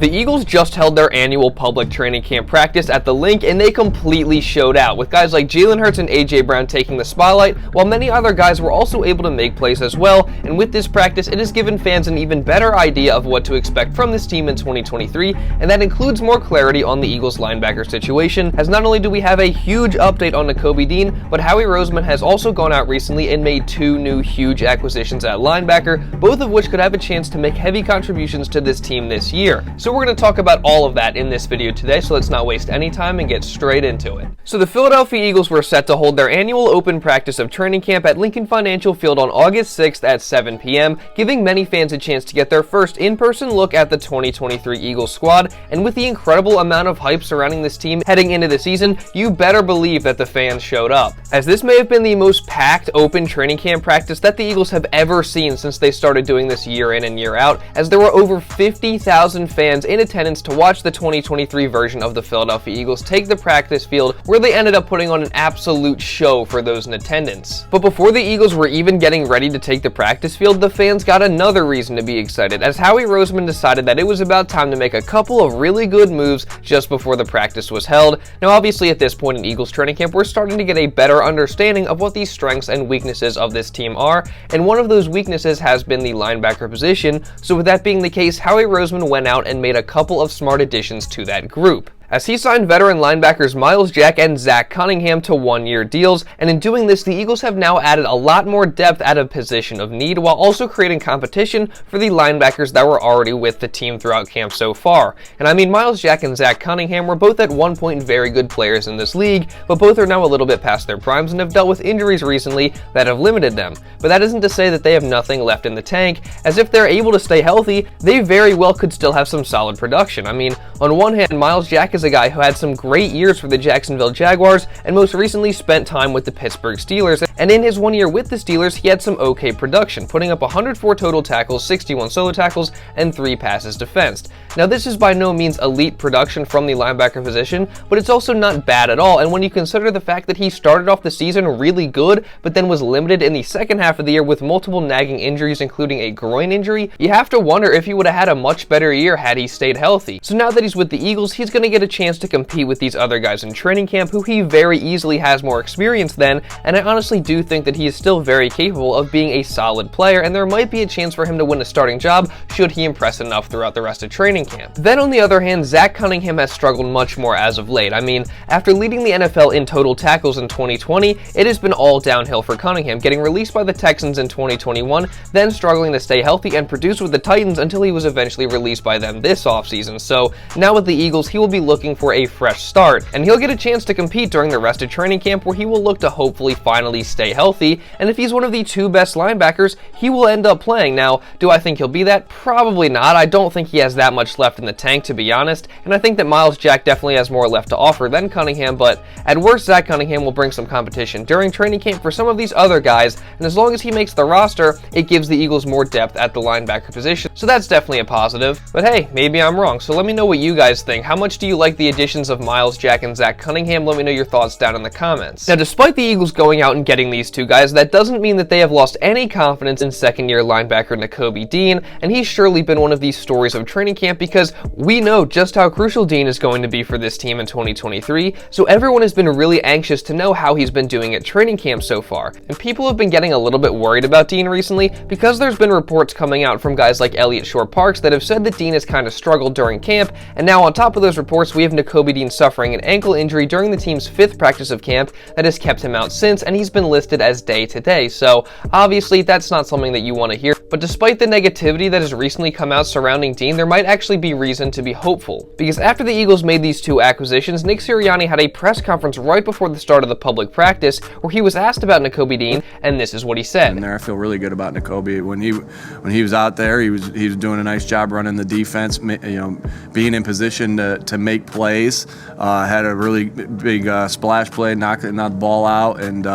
The Eagles just held their annual public training camp practice at the Link, and they completely showed out, with guys like Jalen Hurts and AJ Brown taking the spotlight, while many other guys were also able to make plays as well. And with this practice, it has given fans an even better idea of what to expect from this team in 2023, and that includes more clarity on the Eagles linebacker situation, as not only do we have a huge update on Nakobe Dean, but Howie Roseman has also gone out recently and made two new huge acquisitions at linebacker, both of which could have a chance to make heavy contributions to this team this year. So we're going to talk about all of that in this video today, so let's not waste any time and get straight into it. So the Philadelphia Eagles were set to hold their annual open practice of training camp at Lincoln Financial Field on August 6th at 7 p.m., giving many fans a chance to get their first in-person look at the 2023 Eagles squad. And with the incredible amount of hype surrounding this team heading into the season, you better believe that the fans showed up, as this may have been the most packed open training camp practice that the Eagles have ever seen since they started doing this year in and year out, as there were over 50,000 fans in attendance to watch the 2023 version of the Philadelphia Eagles take the practice field, where they ended up putting on an absolute show for those in attendance. But before the Eagles were even getting ready to take the practice field, the fans got another reason to be excited, as Howie Roseman decided that it was about time to make a couple of really good moves just before the practice was held. Now obviously at this point in Eagles training camp, we're starting to get a better understanding of what the strengths and weaknesses of this team are, and one of those weaknesses has been the linebacker position. So with that being the case, Howie Roseman went out and made a couple of smart additions to that group, as he signed veteran linebackers Myles Jack and Cunningham to one-year deals. And in doing this, the Eagles have now added a lot more depth at a position of need, while also creating competition for the linebackers that were already with the team throughout camp so far. And I mean, Myles Jack and Cunningham were both at one point very good players in this league, but both are now a little bit past their primes and have dealt with injuries recently that have limited them. But that isn't to say that they have nothing left in the tank, as if they're able to stay healthy, they very well could still have some solid production. I mean, on one hand, Myles Jack is a guy who had some great years for the Jacksonville Jaguars and most recently spent time with the Pittsburgh Steelers, and in his 1 year with the Steelers, he had some okay production, putting up 104 total tackles, 61 solo tackles, and 3 passes defensed. Now this is by no means elite production from the linebacker position, but it's also not bad at all, and when you consider the fact that he started off the season really good, but then was limited in the second half of the year with multiple nagging injuries, including a groin injury, you have to wonder if he would have had a much better year had he stayed healthy. So now that he's with the Eagles, he's going to get a chance to compete with these other guys in training camp who he very easily has more experience than, and I honestly do think that he is still very capable of being a solid player, and there might be a chance for him to win a starting job should he impress enough throughout the rest of training camp. Then on the other hand, Cunningham has struggled much more as of late. I mean, after leading the NFL in total tackles in 2020, it has been all downhill for Cunningham, getting released by the Texans in 2021, then struggling to stay healthy and produce with the Titans until he was eventually released by them this offseason. So now with the Eagles, he will be looking for a fresh start, and he'll get a chance to compete during the rest of training camp, where he will look to hopefully finally stay healthy, and if he's one of the 2 best linebackers, he will end up playing. Now, do I think he'll be that? Probably not. I don't think he has that much left in the tank, to be honest, and I think that Myles Jack definitely has more left to offer than Cunningham, but at worst, Cunningham will bring some competition during training camp for some of these other guys, and as long as he makes the roster, it gives the Eagles more depth at the linebacker position, so that's definitely a positive. But hey, maybe I'm wrong, so let me know what you guys think. How much do you like the additions of Myles Jack and Cunningham? Let me know your thoughts down in the comments. Now, despite the Eagles going out and getting these 2 guys, that doesn't mean that they have lost any confidence in second-year linebacker Nakobe Dean, and he's surely been one of these stories of training camp, because we know just how crucial Dean is going to be for this team in 2023, so everyone has been really anxious to know how he's been doing at training camp so far. And people have been getting a little bit worried about Dean recently, because there's been reports coming out from guys like Elliott Shore-Parks that have said that Dean has kind of struggled during camp, and now on top of those reports, we have Nakobe Dean suffering an ankle injury during the team's 5th practice of camp that has kept him out since, and he's been listed as day-to-day, so obviously that's not something that you want to hear. But despite the negativity that has recently come out surrounding Dean, there might actually be reason to be hopeful, because after the Eagles made these 2 acquisitions, Nick Sirianni had a press conference right before the start of the public practice where he was asked about Nakobe Dean, and this is what he said. And there, I feel really good about Nakobe. When he was out there, he was doing a nice job running the defense, being in position to make make plays. Had a really big splash play, knocked the ball out, and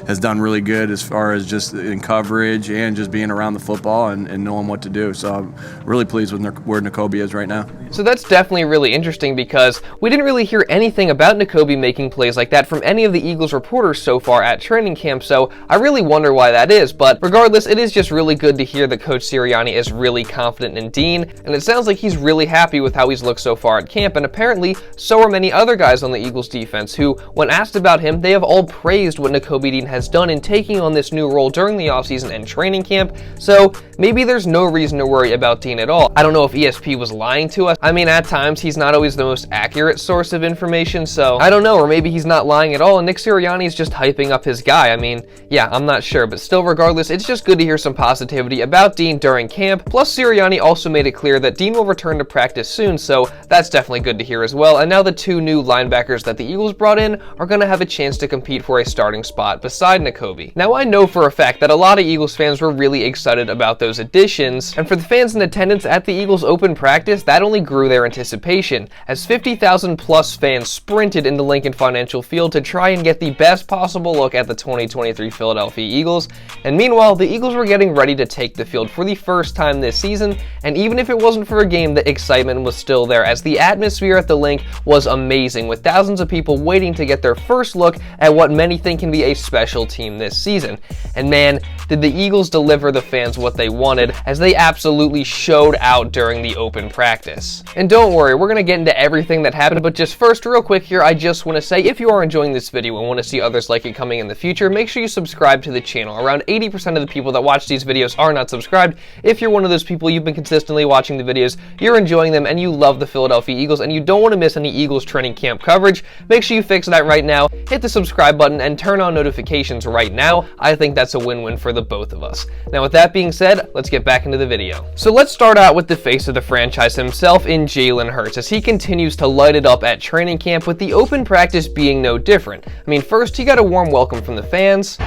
has done really good as far as just in coverage and just being around the football and knowing what to do. So I'm really pleased with where Nakobe is right now. So that's definitely really interesting because we didn't really hear anything about Nakobe making plays like that from any of the Eagles reporters so far at training camp, so I really wonder why that is. But regardless, it is just really good to hear that Coach Sirianni is really confident in Dean, and it sounds like he's really happy with how he's looked so far at camp, and apparently so are many other guys on the Eagles defense who, when asked about him, they have all praised what Nakobe Dean has done in taking on this new role during the offseason and training camp, so maybe there's no reason to worry about Dean at all. I don't know if ESP was lying to us. I mean, at times he's not always the most accurate source of information, so I don't know, or maybe he's not lying at all and Nick Sirianni is just hyping up his guy. I mean, yeah, I'm not sure, but still, regardless, it's just good to hear some positivity about Dean during camp. Plus, Sirianni also made it clear that Dean will return to practice soon, so that's definitely good to hear as well. And now the two new linebackers that the Eagles brought in are going to have a chance to compete for a starting spot beside Nakobe. Now, I know for a fact that a lot of Eagles fans were really excited about those additions, and for the fans in attendance at the Eagles open practice, that only grew their anticipation, as 50,000 plus fans sprinted into Lincoln Financial Field to try and get the best possible look at the 2023 Philadelphia Eagles. And meanwhile, the Eagles were getting ready to take the field for the first time this season, and even if it wasn't for a game, the excitement was still there, as the atmosphere at the Link was amazing, with thousands of people waiting to get their first look at what many think can be a special team this season. And man, did the Eagles deliver the fans what they wanted, as they absolutely showed out during the open practice. And don't worry, we're going to get into everything that happened, but just first, real quick here, I just want to say, if you are enjoying this video and want to see others like it coming in the future, make sure you subscribe to the channel. Around 80% of the people that watch these videos are not subscribed. If you're one of those people, you've been consistently watching the videos, you're enjoying them, and you love the Philadelphia Eagles, and you don't want to miss any Eagles training camp coverage, make sure you fix that right now. Hit the subscribe button and turn on notifications right now. I think that's a win-win for the both of us. Now, with that being said, let's get back into the video. So let's start out with the face of the franchise himself in Jalen Hurts, as he continues to light it up at training camp, with the open practice being no different. I mean, first, he got a warm welcome from the fans.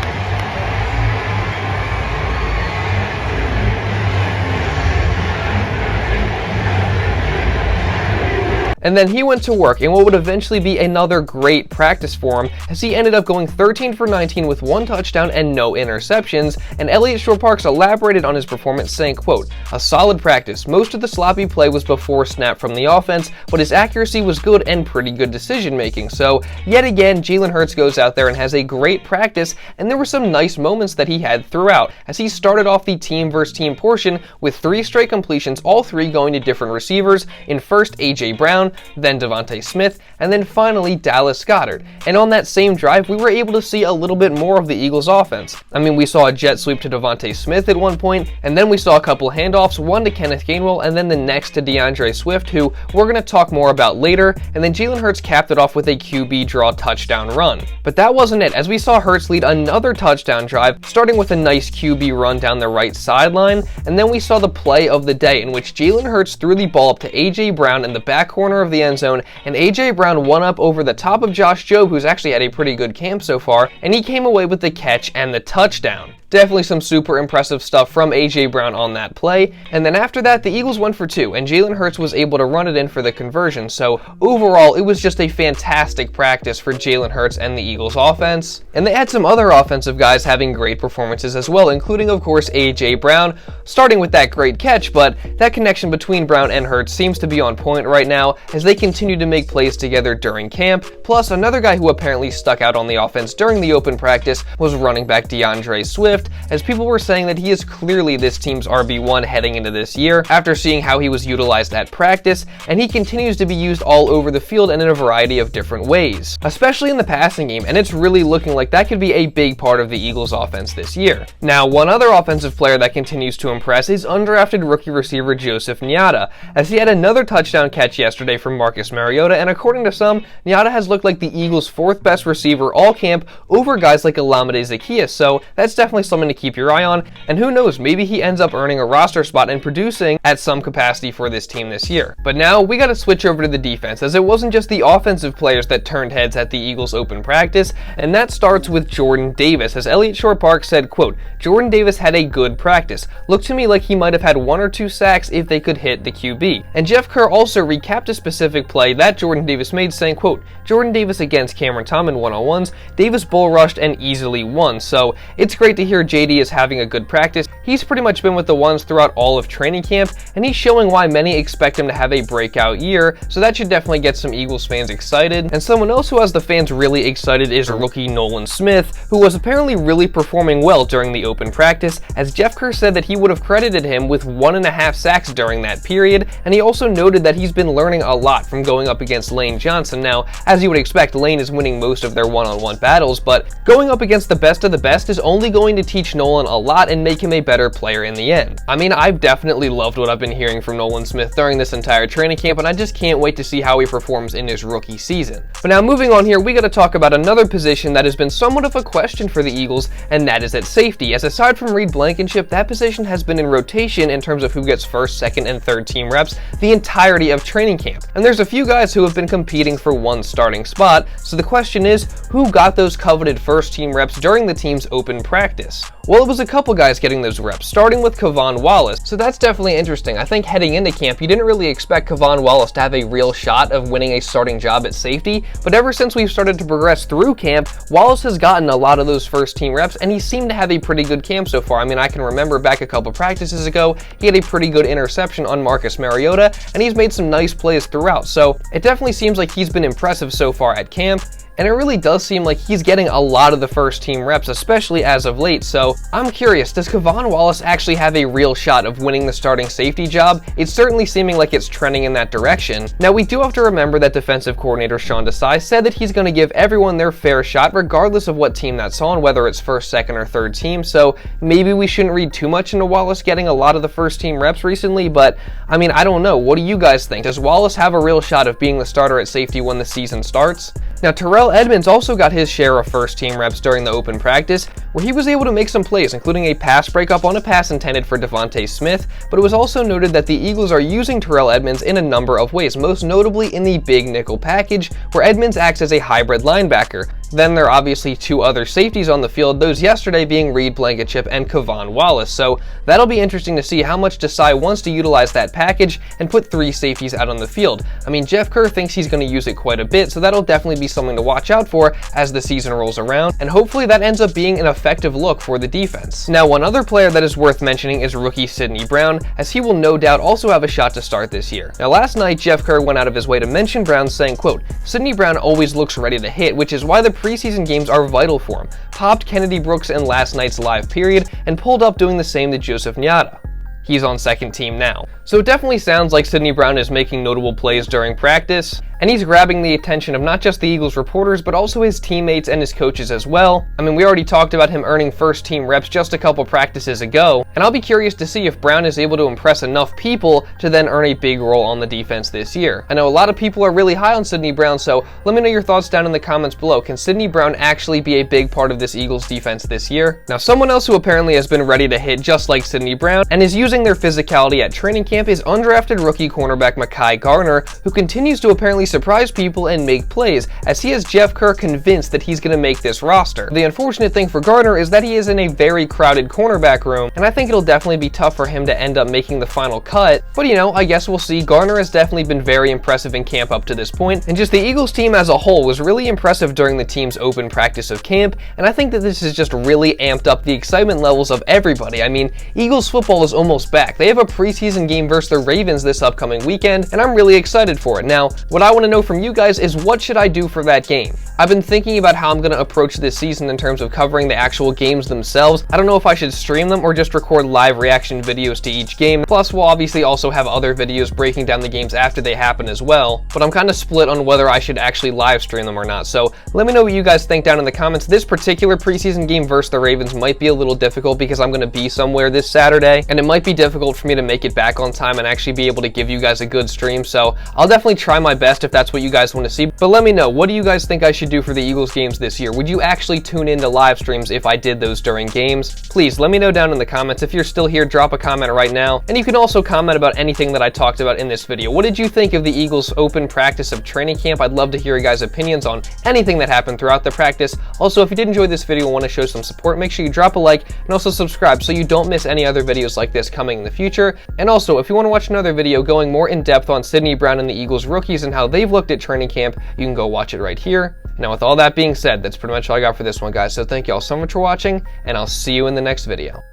And then he went to work in what would eventually be another great practice for him, as he ended up going 13 for 19 with 1 touchdown and no interceptions. And Elliott Shore-Parks elaborated on his performance, saying, quote, "A solid practice. Most of the sloppy play was before snap from the offense, but his accuracy was good and pretty good decision making." So yet again, Jalen Hurts goes out there and has a great practice, and there were some nice moments that he had throughout, as he started off the team versus team portion with 3 straight completions, all 3 going to different receivers, in first AJ Brown, then Devontae Smith, and then finally Dallas Goedert. And on that same drive, we were able to see a little bit more of the Eagles offense. I mean, we saw a jet sweep to Devontae Smith at one point, and then we saw a couple handoffs, one to Kenneth Gainwell, and then the next to DeAndre Swift, who we're going to talk more about later, and then Jalen Hurts capped it off with a QB draw touchdown run. But that wasn't it, as we saw Hurts lead another touchdown drive, starting with a nice QB run down the right sideline, and then we saw the play of the day, in which Jalen Hurts threw the ball up to AJ Brown in the back corner of the end zone, and AJ Brown won up over the top of Josh Jobe, who's actually had a pretty good camp so far, and he came away with the catch and the touchdown. Definitely some super impressive stuff from AJ Brown on that play. And then after that, the Eagles went for 2, and Jalen Hurts was able to run it in for the conversion. So overall, it was just a fantastic practice for Jalen Hurts and the Eagles offense. And they had some other offensive guys having great performances as well, including, of course, AJ Brown, starting with that great catch, but that connection between Brown and Hurts seems to be on point right now, as they continue to make plays together during camp. Plus, another guy who apparently stuck out on the offense during the open practice was running back DeAndre Swift, as people were saying that he is clearly this team's RB1 heading into this year, after seeing how he was utilized at practice, and he continues to be used all over the field and in a variety of different ways, especially in the passing game, and it's really looking like that could be a big part of the Eagles offense this year. Now, one other offensive player that continues to impress is undrafted rookie receiver Joseph Ngata, as he had another touchdown catch yesterday from Marcus Mariota, and according to some, Ngata has looked like the Eagles' 4th best receiver all camp over guys like Olamide Zaccheaus, so that's definitely someone to keep your eye on, and who knows, maybe he ends up earning a roster spot and producing at some capacity for this team this year. But now we got to switch over to the defense, as it wasn't just the offensive players that turned heads at the Eagles open practice, and that starts with Jordan Davis, as Elliott Shore-Park said, quote, "Jordan Davis had a good practice. Looked to me like he might have had 1 or 2 sacks if they could hit the QB." And Jeff Kerr also recapped a specific play that Jordan Davis made, saying, quote, "Jordan Davis against Cameron Tom in one-on-ones, Davis bull rushed and easily won." So it's great to hear JD is having a good practice. He's pretty much been with the ones throughout all of training camp, and he's showing why many expect him to have a breakout year, so that should definitely get some Eagles fans excited. And someone else who has the fans really excited is rookie Nolan Smith, who was apparently really performing well during the open practice, as Jeff Kerr said that he would have credited him with 1.5 sacks during that period, and he also noted that he's been learning a lot from going up against Lane Johnson. Now, as you would expect, Lane is winning most of their one-on-one battles, but going up against the best of the best is only going to teach Nolan a lot and make him a better player in the end. I mean, I've definitely loved what I've been hearing from Nolan Smith during this entire training camp, and I just can't wait to see how he performs in his rookie season. But now moving on here, we got to talk about another position that has been somewhat of a question for the Eagles, and that is at safety, as aside from Reed Blankenship, that position has been in rotation in terms of who gets first, second, and third team reps the entirety of training camp. And there's a few guys who have been competing for one starting spot, so the question is, who got those coveted first team reps during the team's open practice? Well, it was a couple guys getting those reps, starting with K'Von Wallace, so that's definitely interesting. I think heading into camp, you didn't really expect K'Von Wallace to have a real shot of winning a starting job at safety, but ever since we've started to progress through camp, Wallace has gotten a lot of those first team reps, and he seemed to have a pretty good camp so far. I mean, I can remember back a couple practices ago, he had a pretty good interception on Marcus Mariota, and he's made some nice plays throughout, so it definitely seems like he's been impressive so far at camp. And it really does seem like he's getting a lot of the first team reps, especially as of late. So I'm curious, does K'Von Wallace actually have a real shot of winning the starting safety job? It's certainly seeming like it's trending in that direction. Now, we do have to remember that defensive coordinator Sean Desai said that he's going to give everyone their fair shot, regardless of what team that's on, whether it's first, second, or third team. So maybe we shouldn't read too much into Wallace getting a lot of the first team reps recently, but I mean, I don't know. What do you guys think? Does Wallace have a real shot of being the starter at safety when the season starts? Now, Terrell Edmunds also got his share of first team reps during the open practice, where he was able to make some plays, including a pass breakup on a pass intended for Devontae Smith, but it was also noted that the Eagles are using Terrell Edmunds in a number of ways, most notably in the big nickel package, where Edmunds acts as a hybrid linebacker. Then there are obviously 2 other safeties on the field, those yesterday being Reed Blankenship and K'Von Wallace, so that'll be interesting to see how much Desai wants to utilize that package and put 3 safeties out on the field. I mean, Jeff Kerr thinks he's going to use it quite a bit, so that'll definitely be something to watch out for as the season rolls around, and hopefully that ends up being an effective look for the defense. Now, one other player that is worth mentioning is rookie Sidney Brown, as he will no doubt also have a shot to start this year. Now, last night, Jeff Kerr went out of his way to mention Brown, saying, quote, "Sidney Brown always looks ready to hit, which is why the preseason games are vital for him. Popped Kennedy Brooks in last night's live period and pulled up doing the same to Joseph Ngata. He's on second team now." So it definitely sounds like Sidney Brown is making notable plays during practice, and he's grabbing the attention of not just the Eagles reporters, but also his teammates and his coaches as well. I mean, we already talked about him earning first team reps just a couple practices ago, and I'll be curious to see if Brown is able to impress enough people to then earn a big role on the defense this year. I know a lot of people are really high on Sidney Brown, so let me know your thoughts down in the comments below. Can Sidney Brown actually be a big part of this Eagles defense this year? Now, someone else who apparently has been ready to hit just like Sidney Brown and is using their physicality at training camp is undrafted rookie cornerback Mekhi Garner, who continues to apparently surprise people and make plays, as he has Jeff Kerr convinced that he's going to make this roster. The unfortunate thing for Garner is that he is in a very crowded cornerback room, and I think it'll definitely be tough for him to end up making the final cut, but you know, I guess we'll see. Garner has definitely been very impressive in camp up to this point, and just the Eagles team as a whole was really impressive during the team's open practice of camp, and I think that this has just really amped up the excitement levels of everybody. I mean, Eagles football is almost back. They have a preseason game versus the Ravens this upcoming weekend, and I'm really excited for it. Now, what I want to know from you guys is, what should I do for that game? I've been thinking about how I'm going to approach this season in terms of covering the actual games themselves. I don't know if I should stream them or just record live reaction videos to each game. Plus, we'll obviously also have other videos breaking down the games after they happen as well, but I'm kind of split on whether I should actually live stream them or not. So let me know what you guys think down in the comments. This particular preseason game versus the Ravens might be a little difficult because I'm going to be somewhere this Saturday, and it might be difficult for me to make it back on time and actually be able to give you guys a good stream. So I'll definitely try my best if that's what you guys want to see. But let me know, what do you guys think I should do for the Eagles games this year? Would you actually tune into live streams if I did those during games? Please let me know down in the comments. If you're still here, drop a comment right now. And you can also comment about anything that I talked about in this video. What did you think of the Eagles open practice of training camp? I'd love to hear your guys' opinions on anything that happened throughout the practice. Also, if you did enjoy this video and want to show some support, make sure you drop a like and also subscribe so you don't miss any other videos like this coming in the future. And also, if you want to watch another video going more in depth on Sidney Brown and the Eagles rookies and how they've looked at training camp, you can go watch it right here. Now, with all that being said, that's pretty much all I got for this one, guys. So thank you all so much for watching, and I'll see you in the next video.